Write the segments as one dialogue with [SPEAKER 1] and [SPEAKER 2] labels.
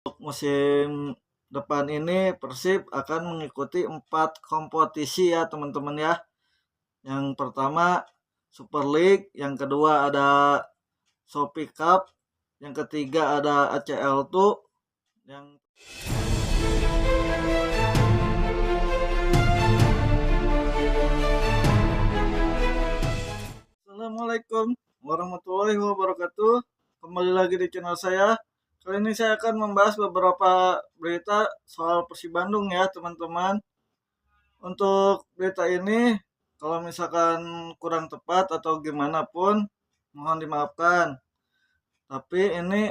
[SPEAKER 1] Musim depan ini Persib akan mengikuti 4 kompetisi ya teman-teman ya. Yang pertama Super League, yang kedua ada Shopee Cup, yang ketiga ada ACL2, yang Assalamualaikum warahmatullahi wabarakatuh. Kembali lagi di channel saya. Kali ini saya akan membahas beberapa berita soal Persib Bandung ya teman-teman. Untuk berita ini, kalau misalkan kurang tepat atau gimana pun, mohon dimaafkan. Tapi ini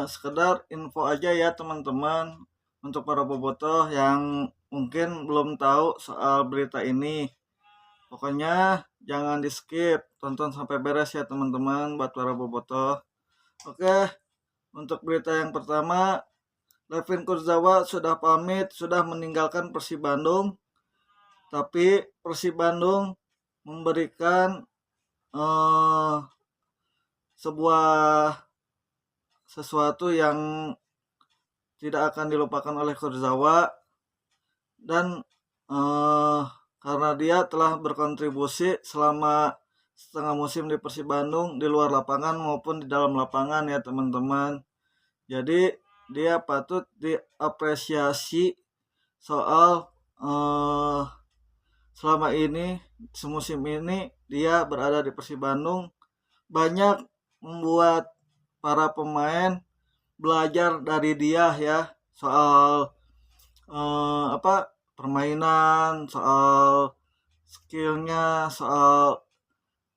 [SPEAKER 1] sekedar info aja ya teman-teman, untuk para bobotoh yang mungkin belum tahu soal berita ini. Pokoknya jangan di skip, tonton sampai beres ya teman-teman buat para bobotoh. Oke, untuk berita yang pertama, Levin Kurzawa sudah pamit, sudah meninggalkan Persib Bandung. Tapi Persib Bandung memberikan eh, sebuah sesuatu yang tidak akan dilupakan oleh Kurzawa, dan eh, karena dia telah berkontribusi selama setengah musim di Persib Bandung di luar lapangan maupun di dalam lapangan ya teman-teman. Jadi dia patut diapresiasi soal selama ini, semusim ini dia berada di Persib Bandung, banyak membuat para pemain belajar dari dia ya, soal permainan, soal skillnya, soal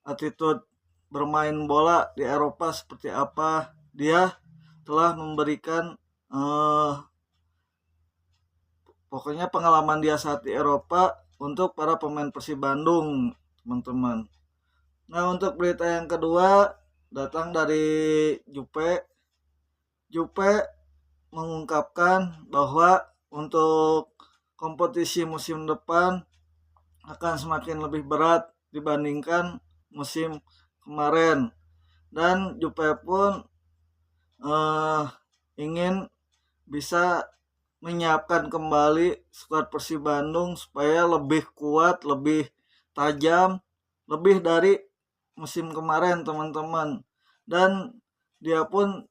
[SPEAKER 1] attitude bermain bola di Eropa seperti apa. Dia telah memberikan pokoknya pengalaman dia saat di Eropa untuk para pemain Persib Bandung, teman-teman. Nah, untuk berita yang kedua datang dari Jupe. Jupe mengungkapkan bahwa untuk kompetisi musim depan akan semakin lebih berat dibandingkan musim kemarin. Dan Jupe pun ingin bisa menyiapkan kembali skuad Persib Bandung supaya lebih kuat, lebih tajam, lebih dari musim kemarin teman-teman. Dan dia pun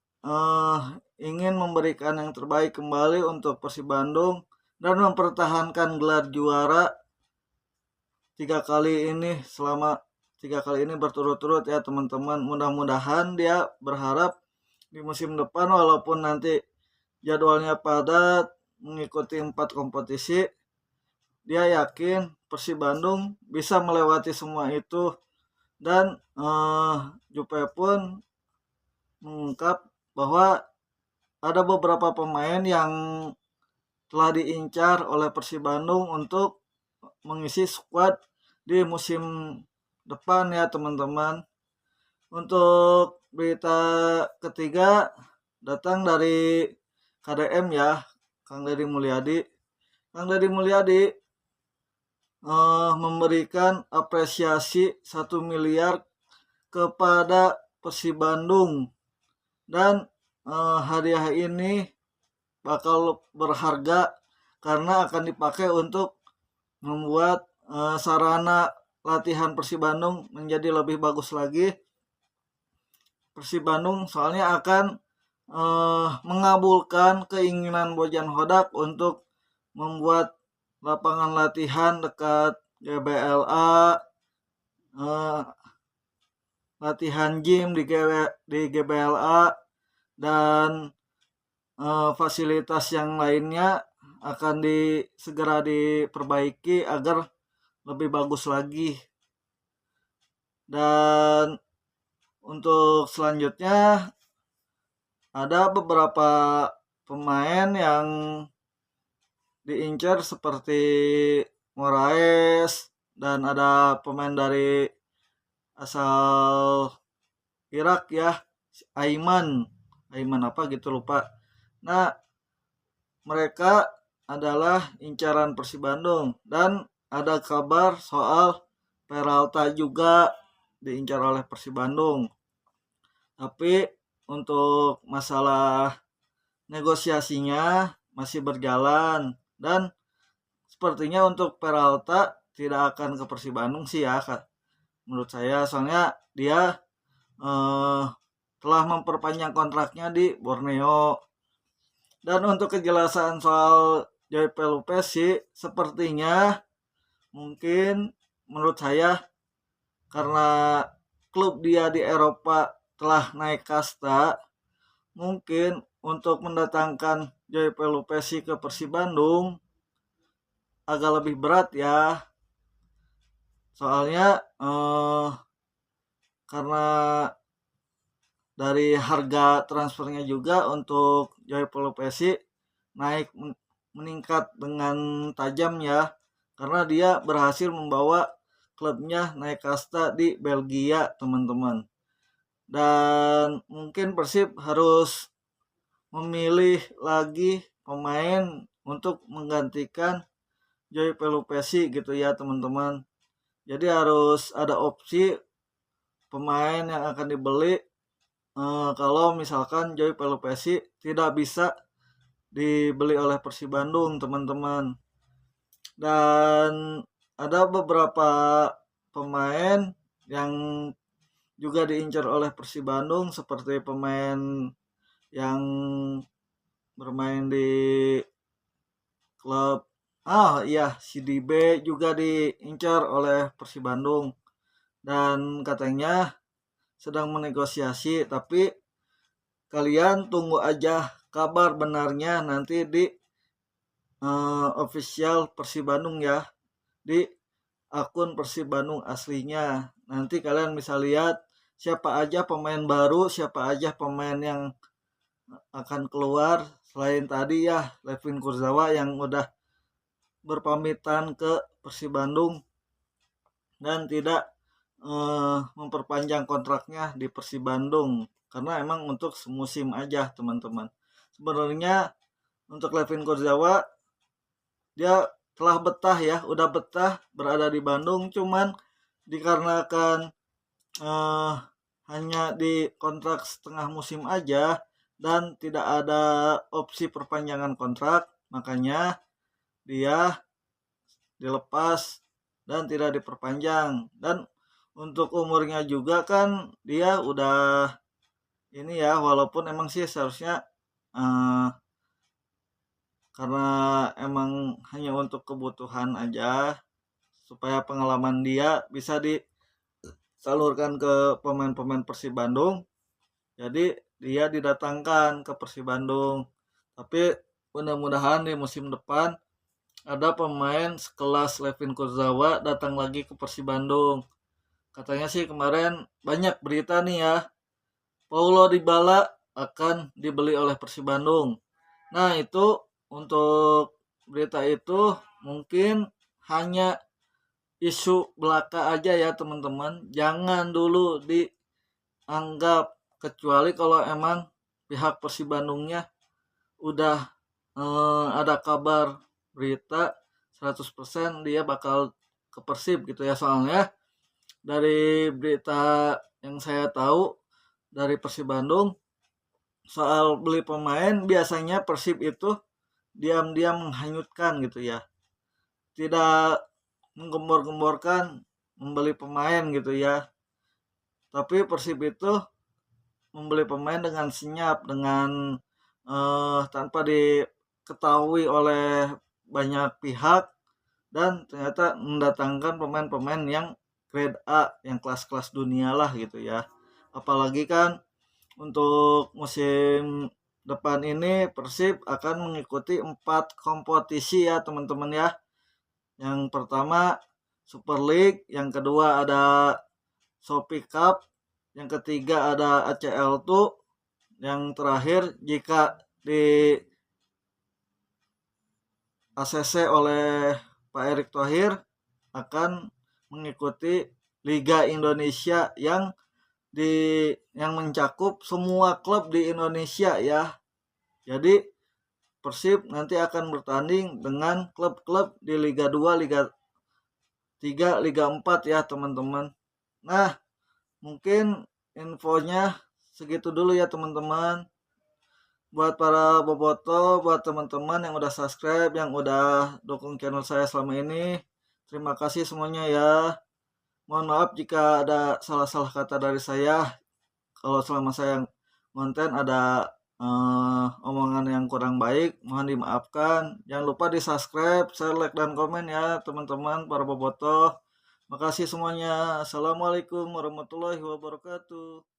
[SPEAKER 1] ingin memberikan yang terbaik kembali untuk Persib Bandung dan mempertahankan gelar juara selama 3 kali ini berturut-turut ya teman-teman. Mudah-mudahan dia berharap di musim depan, walaupun nanti jadwalnya padat mengikuti 4 kompetisi, dia yakin Persib Bandung bisa melewati semua itu. Dan Jupe pun mengungkap bahwa ada beberapa pemain yang telah diincar oleh Persib Bandung untuk mengisi skuad di musim depan ya teman-teman. Untuk berita ketiga datang dari KDM ya, Kang Deddy Mulyadi. Kang Deddy Mulyadi memberikan apresiasi 1 miliar kepada Persib Bandung, dan hadiah ini bakal berharga karena akan dipakai untuk membuat sarana latihan Persib Bandung menjadi lebih bagus lagi. Persib Bandung soalnya akan mengabulkan keinginan Bojan Hodak untuk membuat lapangan latihan dekat GBLA, latihan gym di GBLA, dan fasilitas yang lainnya akan segera diperbaiki agar lebih bagus lagi. Dan untuk selanjutnya ada beberapa pemain yang diincar seperti Moraes, dan ada pemain dari asal Irak ya, Aiman apa gitu lupa. Nah, mereka adalah incaran Persib Bandung, dan ada kabar soal Peralta juga diincar oleh Persib Bandung. Tapi untuk masalah negosiasinya masih berjalan, dan sepertinya untuk Peralta tidak akan ke Persib Bandung sih ya Kak. Menurut saya soalnya dia eh, telah memperpanjang kontraknya di Borneo. Dan untuk kejelasan soal Joy Pelupes sih sepertinya mungkin menurut saya karena klub dia di Eropa telah naik kasta, mungkin untuk mendatangkan Joy Pelupesi ke Persib Bandung agak lebih berat ya. Soalnya karena dari harga transfernya juga untuk Joy Pelupesi naik meningkat dengan tajam ya. Karena dia berhasil membawa klubnya naik kasta di Belgia, teman-teman. Dan mungkin Persib harus memilih lagi pemain untuk menggantikan Joy Pelupesi gitu ya, teman-teman. Jadi harus ada opsi pemain yang akan dibeli kalau misalkan Joy Pelupesi tidak bisa dibeli oleh Persib Bandung, teman-teman. Dan ada beberapa pemain yang juga diincar oleh Persib Bandung seperti pemain yang bermain di klub si DB juga diincar oleh Persib Bandung, dan katanya sedang menegosiasi, tapi kalian tunggu aja kabar benarnya nanti di official Persib Bandung ya, di akun Persib Bandung aslinya. Nanti kalian bisa lihat siapa aja pemain baru, siapa aja pemain yang akan keluar selain tadi ya Levin Kurzawa yang udah berpamitan ke Persib Bandung dan tidak memperpanjang kontraknya di Persib Bandung karena emang untuk semusim aja, teman-teman. Sebenarnya untuk Levin Kurzawa dia telah betah ya, udah betah berada di Bandung, cuman dikarenakan hanya di kontrak setengah musim aja dan tidak ada opsi perpanjangan kontrak, makanya dia dilepas dan tidak diperpanjang. Dan untuk umurnya juga kan dia udah ini ya, walaupun emang sih seharusnya karena emang hanya untuk kebutuhan aja supaya pengalaman dia bisa disalurkan ke pemain-pemain Persib Bandung, jadi dia didatangkan ke Persib Bandung. Tapi mudah-mudahan di musim depan ada pemain sekelas Levin Kurzawa datang lagi ke Persib Bandung. Katanya sih kemarin banyak berita nih ya, Paulo Dybala akan dibeli oleh Persib Bandung. Nah itu untuk berita itu mungkin hanya isu belaka aja ya, teman-teman. Jangan dulu dianggap, kecuali kalau emang pihak Persib Bandungnya udah ada kabar berita 100% dia bakal ke Persib gitu ya. Soalnya dari berita yang saya tahu dari Persib Bandung soal beli pemain, biasanya Persib itu diam-diam menghanyutkan gitu ya, tidak menggembor-gemborkan membeli pemain gitu ya. Tapi Persib itu membeli pemain dengan senyap, dengan tanpa diketahui oleh banyak pihak, dan ternyata mendatangkan pemain-pemain yang grade A, yang kelas-kelas dunia lah gitu ya. Apalagi kan untuk musim depan ini Persib akan mengikuti 4 kompetisi ya, teman-teman ya. Yang pertama Super League, yang kedua ada Shopee Cup, yang ketiga ada ACL2, yang terakhir jika di ACC oleh Pak Erick Thohir akan mengikuti Liga Indonesia yang mencakup semua klub di Indonesia ya. Jadi Persib nanti akan bertanding dengan klub-klub di Liga 2, Liga 3, Liga 4 ya, teman-teman. Nah, mungkin infonya segitu dulu ya, teman-teman. Buat para bobotoh, buat teman-teman yang udah subscribe, yang udah dukung channel saya selama ini, terima kasih semuanya ya. Mohon maaf jika ada salah-salah kata dari saya. Kalau selama saya konten ada omongan yang kurang baik, mohon dimaafkan. Jangan lupa di-subscribe, share, like, dan komen ya teman-teman para bobotoh. Makasih semuanya. Assalamualaikum warahmatullahi wabarakatuh.